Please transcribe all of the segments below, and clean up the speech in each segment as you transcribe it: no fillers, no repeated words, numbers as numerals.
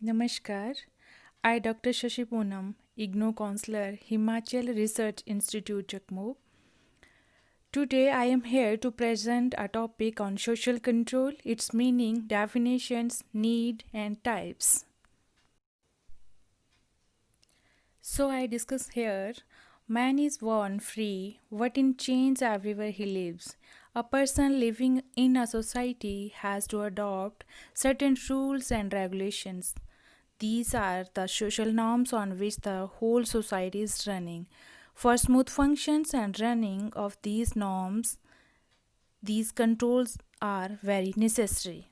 Namaskar. I, Dr. Shashi Poonam, IGNOU Counselor, Himachal Research Institute, Jakmo. Today, I am here to present a topic on social control, its meaning, definitions, need, and types. So, I discuss here man is born free, but in chains everywhere he lives. A person living in a society has to adopt certain rules and regulations. These are the social norms on which the whole society is running. For smooth functions and running of these norms, these controls are very necessary.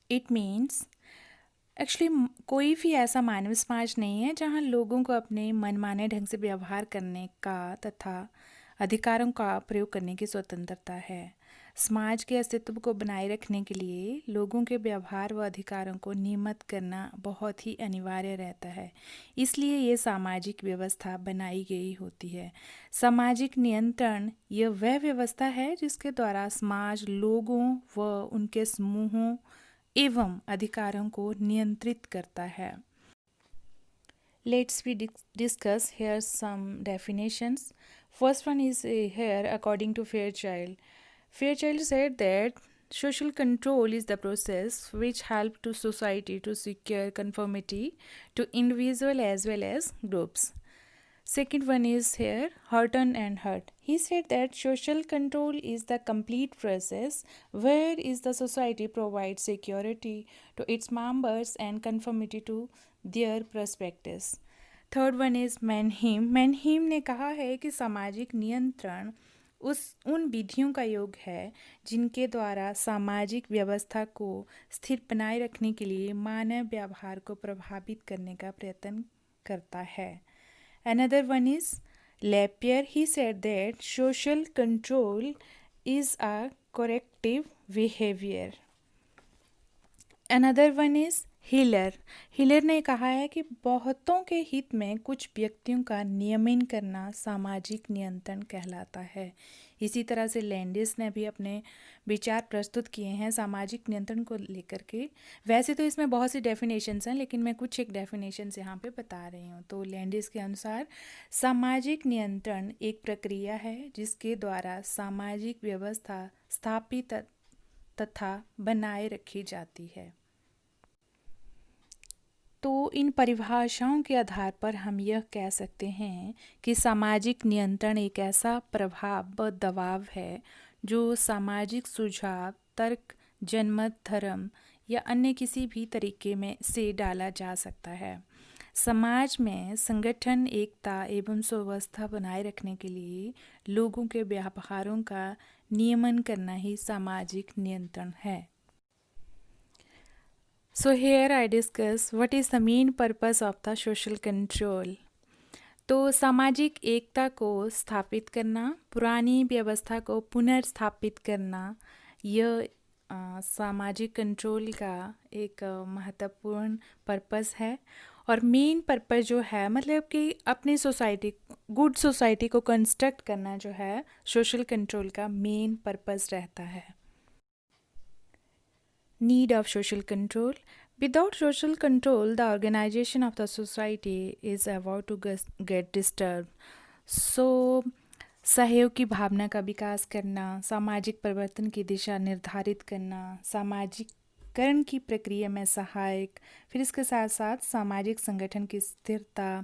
It means actually कोई भी ऐसा मानव समाज नहीं है जहां लोगों को अपने मनमाने ढंग से व्यवहार करने का तथा अधिकारों का प्रयोग करने की स्वतंत्रता है। समाज के अस्तित्व को बनाए रखने के लिए लोगों के व्यवहार व अधिकारों को नियमित करना बहुत ही अनिवार्य रहता है। इसलिए ये सामाजिक व्यवस्था बनाई गई होती है। सामाजिक नियंत्रण यह वह व्यवस्था है जिसके द्वारा समाज लोगों व उनके समूहों एवं अधिकारों को नियंत्रित करता है। Let's we discuss here some definitions. First one is here according to Fairchild. Fairchild said that social control is the process which help to society to secure conformity to individual as well as groups. Second one is here Horton and Hurt. He said that social control is the complete process where is the society provides security to its members and conformity to their prospectus. Third one is Mannheim. Mannheim ने कहा है कि सामाजिक नियंत्रण उन विधियों का योग है जिनके द्वारा सामाजिक व्यवस्था को स्थिर बनाए रखने के लिए मानव व्यवहार को प्रभावित करने का प्रयत्न करता है. Another one is Lapierre. He said that social control is a corrective behavior. Another one is Hiller. Hiller ने कहा है कि बहुतों के हित में कुछ व्यक्तियों का नियमन करना सामाजिक नियंत्रण कहलाता है. इसी तरह से लैंडिस ने भी अपने विचार प्रस्तुत किए हैं सामाजिक नियंत्रण को लेकर के. वैसे तो इसमें बहुत सी डेफिनेशंस हैं लेकिन मैं कुछ एक डेफिनेशंस यहाँ पे बता रही हूँ. तो लैंडिस के अनुसार सामाजिक नियंत्रण एक प्रक्रिया है जिसके द्वारा सामाजिक व्यवस्था स्थापित तथा बनाए रखी जाती है. तो इन परिभाषाओं के आधार पर हम यह कह सकते हैं कि सामाजिक नियंत्रण एक ऐसा प्रभाव व दबाव है जो सामाजिक सुझाव, तर्क, जनमत, धर्म या अन्य किसी भी तरीके में से डाला जा सकता है. समाज में संगठन, एकता एवं सुव्यवस्था बनाए रखने के लिए लोगों के व्यवहारों का नियमन करना ही सामाजिक नियंत्रण है. So here I discuss what is the main purpose of the social control. तो सामाजिक एकता को स्थापित करना, पुरानी व्यवस्था को पुनर्स्थापित करना, यह सामाजिक कंट्रोल का एक महत्वपूर्ण पर्पस है. और मेन पर्पस जो है मतलब कि अपनी सोसाइटी, गुड सोसाइटी को कंस्ट्रक्ट करना जो है सोशल कंट्रोल का मेन पर्पस रहता है. Need of social control. Without social control, the organization of the society is about to get disturbed. So, सहयोग की भावना का विकास करना, सामाजिक परिवर्तन की दिशा निर्धारित करना, सामाजिकरण की प्रक्रिया में सहायक, फिर इसके साथ साथ सामाजिक संगठन की स्थिरता,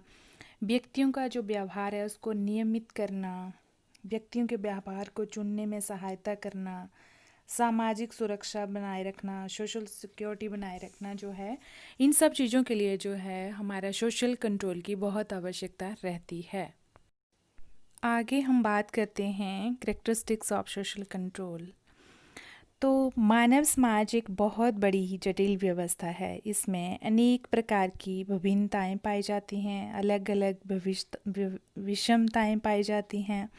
व्यक्तियों का जो व्यवहार है उसको नियमित करना, व्यक्तियों के व्यवहार को चुनने में सहायता करना, सामाजिक सुरक्षा बनाए रखना, सोशल सिक्योरिटी बनाए रखना जो है, इन सब चीज़ों के लिए जो है हमारा सोशल कंट्रोल की बहुत आवश्यकता रहती है. आगे हम बात करते हैं कैरेक्टरिस्टिक्स ऑफ सोशल कंट्रोल. तो मानव समाज एक बहुत बड़ी ही जटिल व्यवस्था है. इसमें अनेक प्रकार की विभिन्नताएं पाई जाती हैं, अलग अलग विषमताएं पाई जाती हैं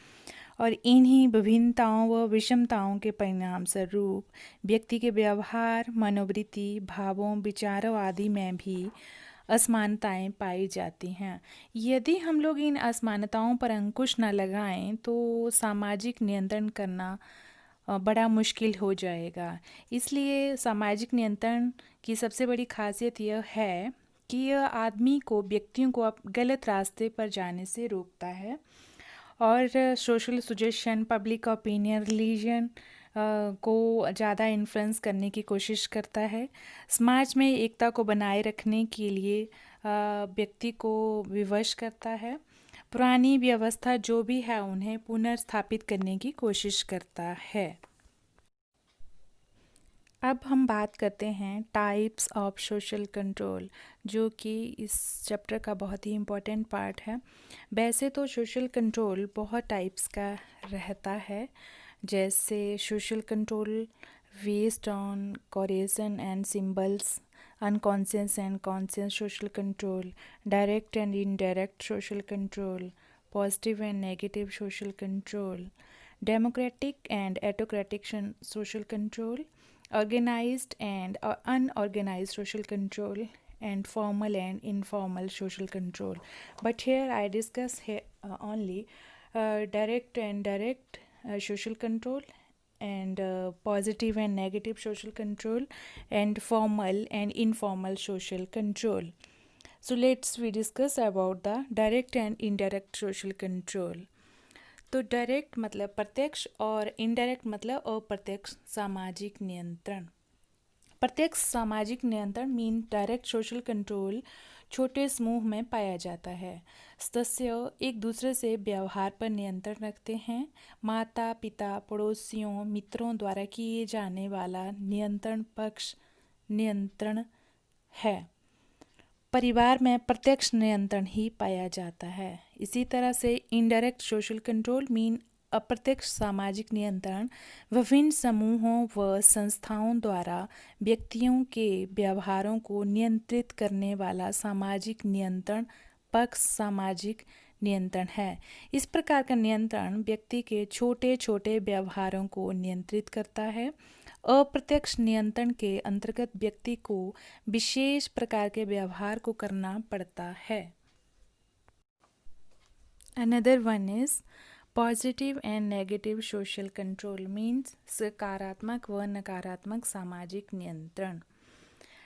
और इन्हीं विभिन्नताओं व विषमताओं के परिणाम स्वरूप व्यक्ति के व्यवहार, मनोवृत्ति, भावों, विचारों आदि में भी असमानताएं पाई जाती हैं. यदि हम लोग इन असमानताओं पर अंकुश न लगाएं तो सामाजिक नियंत्रण करना बड़ा मुश्किल हो जाएगा। इसलिए सामाजिक नियंत्रण की सबसे बड़ी खासियत यह है कि यह आदमी को, व्यक्तियों को गलत रास्ते पर जाने से रोकता है और social suggestion, public opinion, religion को ज़्यादा इन्फ्लुएंस करने की कोशिश करता है। समाज में एकता को बनाए रखने के लिए व्यक्ति को विवश करता है। पुरानी व्यवस्था जो भी है उन्हें पुनर्स्थापित करने की कोशिश करता है। अब हम बात करते हैं टाइप्स ऑफ सोशल कंट्रोल, जो कि इस चैप्टर का बहुत ही इम्पोर्टेंट पार्ट है। वैसे तो सोशल कंट्रोल बहुत टाइप्स का रहता है, जैसे social control based on coercion and symbols, unconscious and conscious social control, direct and indirect social control, positive and negative social control, democratic and autocratic social control, organized and unorganized social control, and formal and informal social control. But here I discuss only direct and indirect social control, and positive and negative social control, and formal and informal social control. So we discuss about the direct and indirect social control. तो direct मतलब प्रत्यक्ष और indirect मतलब अप्रत्यक्ष सामाजिक नियंत्रण। प्रत्यक्ष सामाजिक नियंत्रण मीन डायरेक्ट सोशल कंट्रोल छोटे समूह में पाया जाता है। सदस्य एक दूसरे से व्यवहार पर नियंत्रण रखते हैं। माता पिता, पड़ोसियों, मित्रों द्वारा किए जाने वाला नियंत्रण पक्ष नियंत्रण है। परिवार में प्रत्यक्ष नियंत्रण ही पाया जाता है। इसी तरह से इनडायरेक्ट सोशल कंट्रोल मीन अप्रत्यक्ष सामाजिक नियंत्रण विभिन्न समूहों व संस्थाओं द्वारा व्यक्तियों के व्यवहारों को नियंत्रित करने वाला सामाजिक नियंत्रण पक्ष सामाजिक नियंत्रण है। इस प्रकार का नियंत्रण व्यक्ति के छोटे छोटे व्यवहारों को नियंत्रित करता है। अप्रत्यक्ष नियंत्रण के अंतर्गत व्यक्ति को विशेष प्रकार के व्यवहार को करना पड़ता है। Another one is positive and negative social control means सकारात्मक व नकारात्मक सामाजिक नियंत्रण।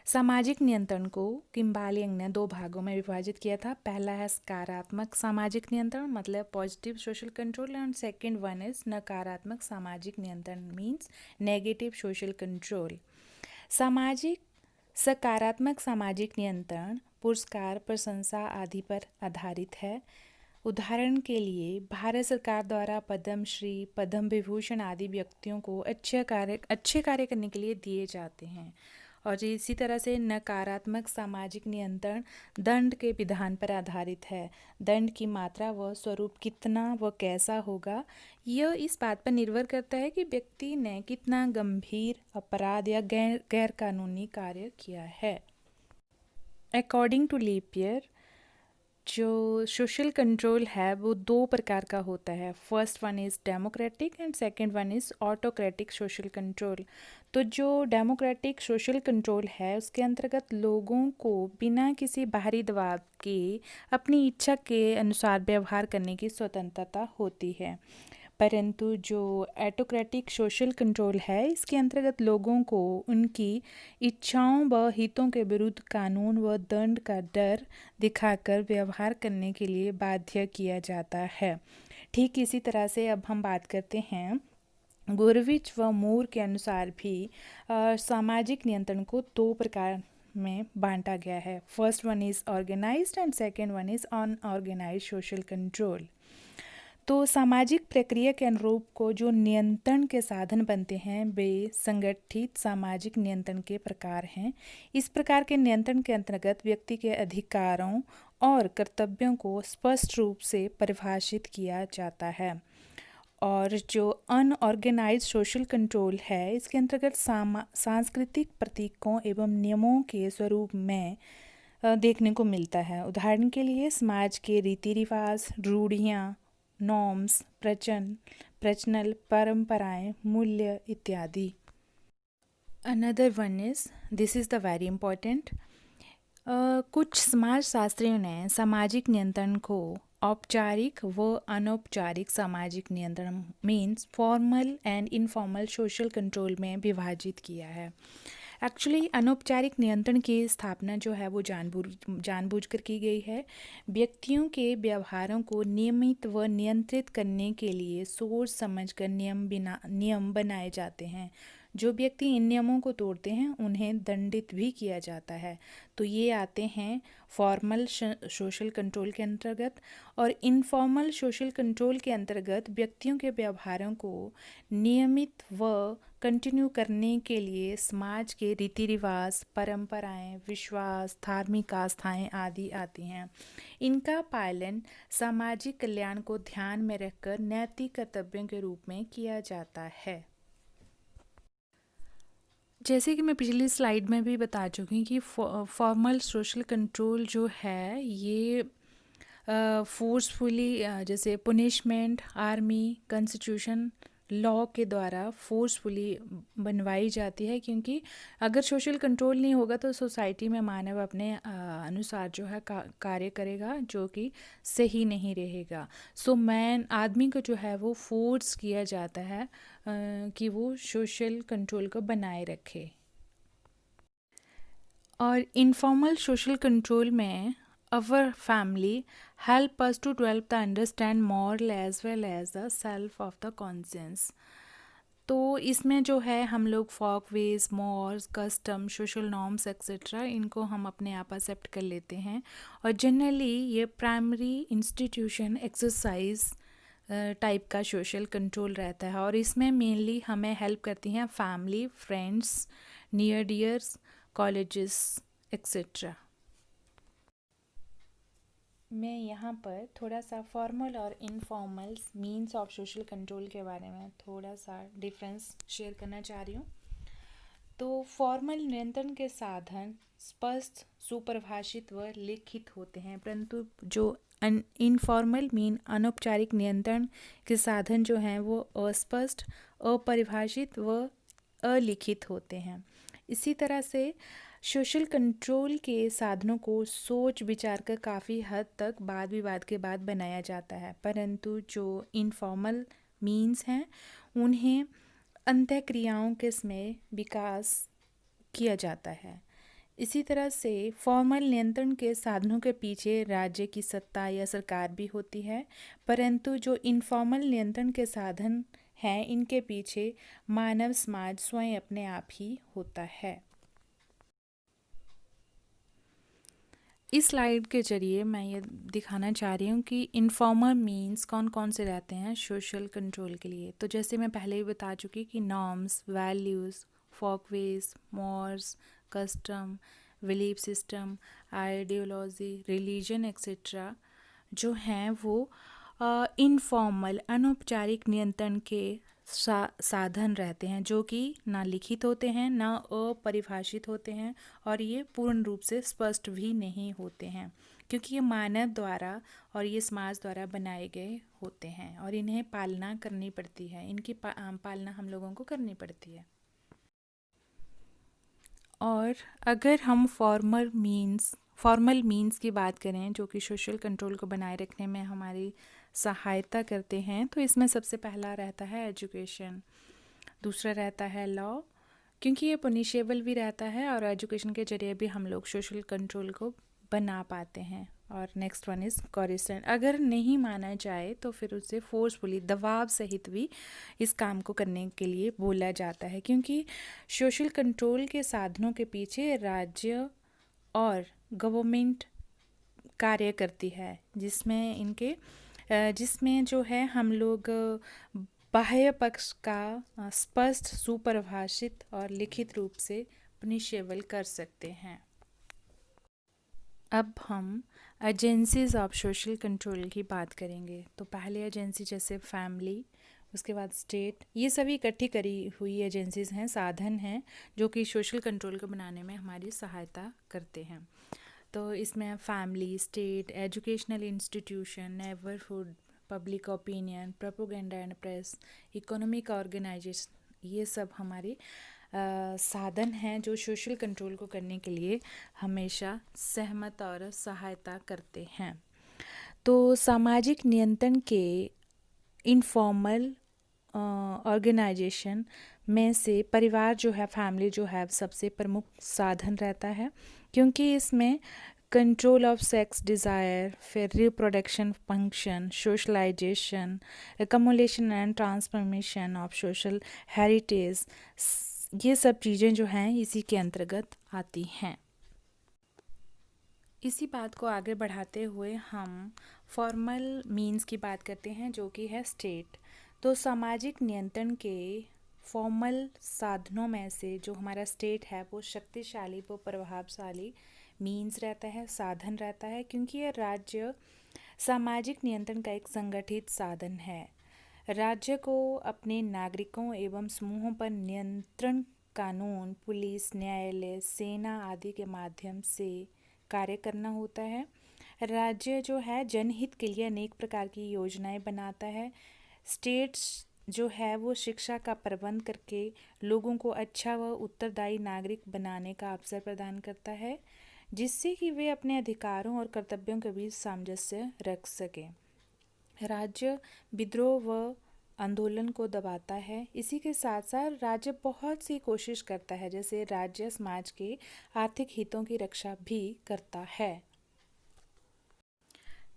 सामाजिक नियंत्रण को किम्बालिंग ने 2 भागों में विभाजित किया था। पहला है सकारात्मक सामाजिक नियंत्रण मतलब positive social control, and second one is नकारात्मक सामाजिक नियंत्रण मीन्स नेगेटिव सोशल कंट्रोल। सामाजिक सकारात्मक सामाजिक नियंत्रण पुरस्कार, प्रशंसा आदि पर आधारित है। उदाहरण के लिए भारत सरकार द्वारा पद्मश्री, पद्म विभूषण आदि व्यक्तियों को अच्छे कार्य करने के लिए दिए जाते हैं। और इसी तरह से नकारात्मक सामाजिक नियंत्रण दंड के विधान पर आधारित है। दंड की मात्रा व स्वरूप कितना व कैसा होगा, यह इस बात पर निर्भर करता है कि व्यक्ति ने कितना गंभीर अपराध या गैर कानूनी कार्य किया है। अकॉर्डिंग टू लीपियर, जो सोशल कंट्रोल है वो 2 प्रकार का होता है। First one is democratic and second one is autocratic social control. तो जो डेमोक्रेटिक सोशल कंट्रोल है उसके अंतर्गत लोगों को बिना किसी बाहरी दबाव के अपनी इच्छा के अनुसार व्यवहार करने की स्वतंत्रता होती है। परंतु जो ऑटोक्रेटिक सोशल कंट्रोल है इसके अंतर्गत लोगों को उनकी इच्छाओं व हितों के विरुद्ध कानून व दंड का डर दिखाकर व्यवहार करने के लिए बाध्य किया जाता है। ठीक इसी तरह से अब हम बात करते हैं गुरविच व मूर के अनुसार भी सामाजिक नियंत्रण को 2 प्रकार में बांटा गया है। First one is organised and second one is unorganised social control. तो सामाजिक प्रक्रिया के अनुरूप को जो नियंत्रण के साधन बनते हैं वे संगठित सामाजिक नियंत्रण के प्रकार हैं। इस प्रकार के नियंत्रण के अंतर्गत व्यक्ति के अधिकारों और कर्तव्यों को स्पष्ट रूप से परिभाषित किया जाता है। और जो अनऑर्गेनाइज्ड सोशल कंट्रोल है इसके अंतर्गत सांस्कृतिक प्रतीकों एवं नियमों के स्वरूप में देखने को मिलता है। उदाहरण के लिए समाज के रीति रिवाज, रूढ़ियाँ, नॉर्म्स, प्रचलन, परंपराएं, मूल्य इत्यादि। Another one is, this is the very important, कुछ समाजशास्त्रियों ने सामाजिक नियंत्रण को औपचारिक व अनौपचारिक सामाजिक नियंत्रण means formal and informal social control में विभाजित किया है। एक्चुअली अनौपचारिक नियंत्रण की स्थापना जो है वो जानबूझकर की गई है। व्यक्तियों के व्यवहारों को नियमित व नियंत्रित करने के लिए सोच समझकर नियम बनाए जाते हैं। जो व्यक्ति इन नियमों को तोड़ते हैं उन्हें दंडित भी किया जाता है। तो ये आते हैं फॉर्मल सोशल कंट्रोल के अंतर्गत। और इनफॉर्मल सोशल कंट्रोल के अंतर्गत व्यक्तियों के व्यवहारों को नियमित व कंटिन्यू करने के लिए समाज के रीति रिवाज, परंपराएं, विश्वास, धार्मिक आस्थाएं आदि आती हैं। इनका पालन सामाजिक कल्याण को ध्यान में रखकर नैतिक कर्तव्यों के रूप में किया जाता है। जैसे कि मैं पिछली स्लाइड में भी बता चुकी हूँ कि फॉर्मल सोशल कंट्रोल जो है ये फोर्सफुली जैसे पनिशमेंट, आर्मी, कॉन्स्टिट्यूशन, लॉ के द्वारा फोर्सफुली बनवाई जाती है, क्योंकि अगर सोशल कंट्रोल नहीं होगा तो सोसाइटी में मानव अपने अनुसार जो है कार्य करेगा, जो कि सही नहीं रहेगा। सो आदमी को जो है वो फोर्स किया जाता है कि वो सोशल कंट्रोल को बनाए रखे। और इनफॉर्मल सोशल कंट्रोल में our family help us to develop the understand moral as well as the self of the conscience। तो इसमें जो है हम लोग folkways, mores, custom, social norms etcetera इनको हम अपने आप एक्सेप्ट कर लेते हैं। और जनरली ये प्राइमरी इंस्टीट्यूशन एक्सरसाइज टाइप का सोशल कंट्रोल रहता है। और इसमें मेनली हमें हेल्प करती हैं family, friends, near dears, colleges etcetera. मैं यहाँ पर थोड़ा सा फॉर्मल और informal means of social control के बारे में थोड़ा सा डिफरेंस शेयर करना चाह रही हूँ। तो फॉर्मल नियंत्रण के साधन स्पष्ट, सुपरिभाषित व लिखित होते हैं, परंतु जो इनफॉर्मल मीन अनौपचारिक नियंत्रण के साधन जो हैं वो अस्पष्ट, अपरिभाषित व अलिखित होते हैं। इसी तरह से सोशल कंट्रोल के साधनों को सोच विचार कर काफ़ी हद तक वाद विवाद के बाद बनाया जाता है, परंतु जो इनफॉर्मल मीन्स हैं उन्हें अंतःक्रियाओं के समय विकास किया जाता है। इसी तरह से फॉर्मल नियंत्रण के साधनों के पीछे राज्य की सत्ता या सरकार भी होती है, परंतु जो इनफॉर्मल नियंत्रण के साधन हैं इनके पीछे मानव समाज स्वयं अपने आप ही होता है। इस स्लाइड के जरिए मैं ये दिखाना चाह रही हूँ कि इनफॉर्मल मीन्स कौन कौन से रहते हैं सोशल कंट्रोल के लिए। तो जैसे मैं पहले ही बता चुकी कि norms, values, Folkways, Moore's, custom, belief system, ideology, religion etcetera जो हैं वो इनफॉर्मल अनौपचारिक नियंत्रण के साधन रहते हैं, जो कि ना लिखित होते हैं, ना अपरिभाषित होते हैं, और ये पूर्ण रूप से स्पष्ट भी नहीं होते हैं, क्योंकि ये मानव द्वारा और ये समाज द्वारा बनाए गए होते हैं और इन्हें पालना करनी पड़ती है, इनकी पालना हम लोगों को करनी पड़ती है। और अगर हम फॉर्मल मीन्स की बात करें जो कि सोशल कंट्रोल को बनाए रखने में हमारी सहायता करते हैं, तो इसमें सबसे पहला रहता है एजुकेशन, दूसरा रहता है लॉ, क्योंकि ये पनिशेबल भी रहता है और एजुकेशन के जरिए भी हम लोग सोशल कंट्रोल को बना पाते हैं। और नेक्स्ट वन इज़ कोरिस्टेंट, अगर नहीं माना जाए तो फिर उसे फोर्सफुली दबाव सहित भी इस काम को करने के लिए बोला जाता है, क्योंकि सोशल कंट्रोल के साधनों के पीछे राज्य और गवर्नमेंट कार्य करती है, जिसमें जो है हम लोग बाह्य पक्ष का स्पष्ट, सुपरिभाषित और लिखित रूप से पनिशेबल कर सकते हैं। अब हम एजेंसीज ऑफ सोशल कंट्रोल की बात करेंगे। तो पहले एजेंसी जैसे फैमिली, उसके बाद स्टेट, ये सभी इकट्ठी करी हुई एजेंसीज हैं, साधन हैं जो कि सोशल कंट्रोल को बनाने में हमारी सहायता करते हैं। तो इसमें family, state, educational institution, neighbourhood, public opinion, propaganda and press, economic organisation, ये सब हमारे साधन हैं जो सोशल कंट्रोल को करने के लिए हमेशा सहमत और सहायता करते हैं। तो सामाजिक नियंत्रण के इनफॉर्मल ऑर्गेनाइजेशन में से परिवार जो है, फैमिली जो है, सबसे प्रमुख साधन रहता है, क्योंकि इसमें कंट्रोल ऑफ सेक्स डिज़ायर, फिर reproduction function, socialization, accumulation and transformation of social heritage, ये सब चीज़ें जो हैं इसी के अंतर्गत आती हैं। इसी बात को आगे बढ़ाते हुए हम फॉर्मल मीन्स की बात करते हैं, जो कि है स्टेट। तो सामाजिक नियंत्रण के फॉर्मल साधनों में से जो हमारा स्टेट है वो शक्तिशाली, वो प्रभावशाली मीन्स रहता है, साधन रहता है, क्योंकि यह राज्य सामाजिक नियंत्रण का एक संगठित साधन है। राज्य को अपने नागरिकों एवं समूहों पर नियंत्रण कानून, पुलिस, न्यायालय, सेना आदि के माध्यम से कार्य करना होता है। राज्य जो है जनहित के लिए अनेक प्रकार की योजनाएं बनाता है। स्टेट्स जो है वो शिक्षा का प्रबंध करके लोगों को अच्छा व उत्तरदायी नागरिक बनाने का अवसर प्रदान करता है, जिससे कि वे अपने अधिकारों और कर्तव्यों के बीच सामंजस्य रख सकें। राज्य विद्रोह व आंदोलन को दबाता है। इसी के साथ साथ राज्य बहुत सी कोशिश करता है, जैसे राज्य समाज के आर्थिक हितों की रक्षा भी करता है।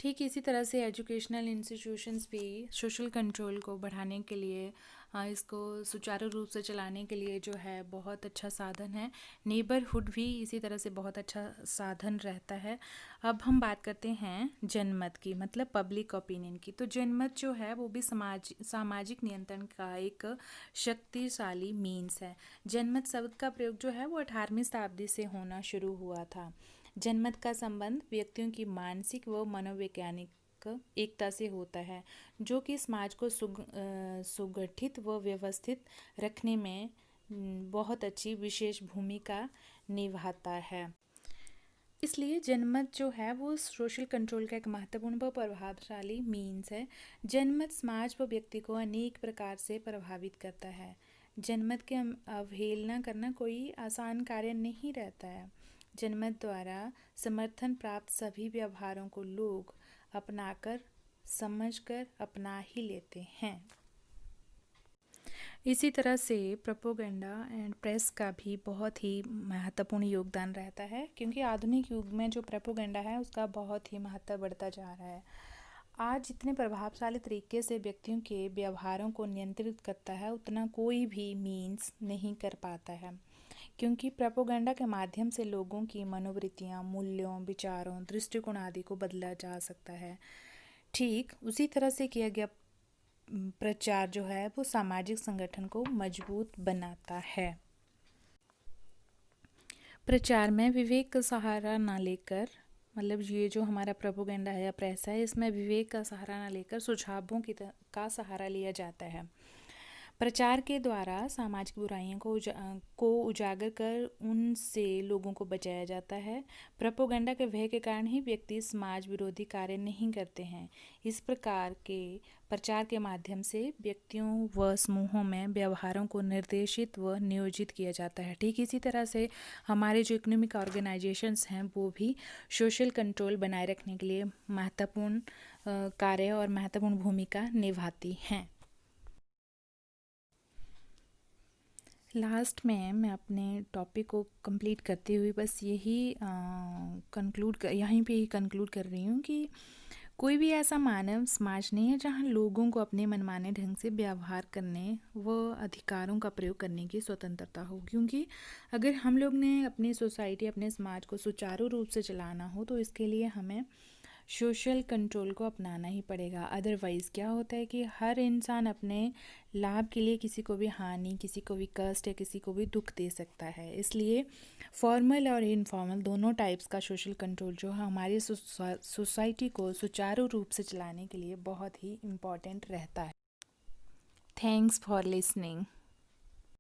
ठीक इसी तरह से एजुकेशनल इंस्टीट्यूशंस भी सोशल कंट्रोल को बढ़ाने के लिए, इसको सुचारू रूप से चलाने के लिए जो है बहुत अच्छा साधन है। नेबरहुड भी इसी तरह से बहुत अच्छा साधन रहता है। अब हम बात करते हैं जनमत की, मतलब पब्लिक ओपिनियन की। तो जनमत जो है वो भी सामाजिक नियंत्रण का एक शक्तिशाली मीन्स है। जनमत शब्द का प्रयोग जो है वो 18वीं शताब्दी से होना शुरू हुआ था। जनमत का संबंध व्यक्तियों की मानसिक व मनोवैज्ञानिक एकता से होता है, जो कि समाज को सुगठित व व्यवस्थित रखने में बहुत अच्छी विशेष भूमिका निभाता है। इसलिए जनमत जो है वो सोशल कंट्रोल का एक महत्वपूर्ण व प्रभावशाली मीन्स है। जनमत समाज व व्यक्ति को अनेक प्रकार से प्रभावित करता है। जनमत की अवहेलना करना कोई आसान कार्य नहीं रहता है। जनमत द्वारा समर्थन प्राप्त सभी व्यवहारों को लोग अपनाकर, समझकर अपना ही लेते हैं। इसी तरह से प्रोपोगेंडा एंड प्रेस का भी बहुत ही महत्वपूर्ण योगदान रहता है, क्योंकि आधुनिक युग में जो प्रोपोगेंडा है उसका बहुत ही महत्व बढ़ता जा रहा है। आज जितने प्रभावशाली तरीके से व्यक्तियों के व्यवहारों को नियंत्रित करता है, उतना कोई भी मीन्स नहीं कर पाता है, क्योंकि प्रोपोगेंडा के माध्यम से लोगों की मनोवृत्तियाँ, मूल्यों, विचारों, दृष्टिकोण आदि को बदला जा सकता है। ठीक उसी तरह से किया गया प्रचार जो है वो सामाजिक संगठन को मजबूत बनाता है। प्रचार में विवेक का सहारा ना लेकर, मतलब ये जो हमारा प्रोपोगेंडा है या प्रेस है, इसमें विवेक का सहारा ना लेकर सुझावों का सहारा लिया जाता है। प्रचार के द्वारा सामाजिक बुराइयों को उजागर कर उनसे लोगों को बचाया जाता है। प्रोपोगेंडा के भय के कारण ही व्यक्ति समाज विरोधी कार्य नहीं करते हैं। इस प्रकार के प्रचार के माध्यम से व्यक्तियों व समूहों में व्यवहारों को निर्देशित व नियोजित किया जाता है। ठीक इसी तरह से हमारे जो इकोनॉमिक ऑर्गेनाइजेशंस हैं वो भी सोशल कंट्रोल बनाए रखने के लिए महत्वपूर्ण कार्य और महत्वपूर्ण भूमिका निभाती हैं। लास्ट में मैं अपने टॉपिक को कंप्लीट करते हुए बस यही यहीं पे ही कंक्लूड कर रही हूँ कि कोई भी ऐसा मानव समाज नहीं है जहाँ लोगों को अपने मनमाने ढंग से व्यवहार करने व अधिकारों का प्रयोग करने की स्वतंत्रता हो, क्योंकि अगर हम लोग ने अपनी सोसाइटी, अपने समाज को सुचारू रूप से चलाना हो तो इसके लिए हमें सोशल कंट्रोल को अपनाना ही पड़ेगा। अदरवाइज़ क्या होता है कि हर इंसान अपने लाभ के लिए किसी को भी हानि, किसी को भी कष्ट या किसी को भी दुख दे सकता है। इसलिए फॉर्मल और इनफॉर्मल दोनों टाइप्स का सोशल कंट्रोल जो है हमारी सोसाइटी को सुचारू रूप से चलाने के लिए बहुत ही इम्पॉर्टेंट रहता है। Thanks for listening.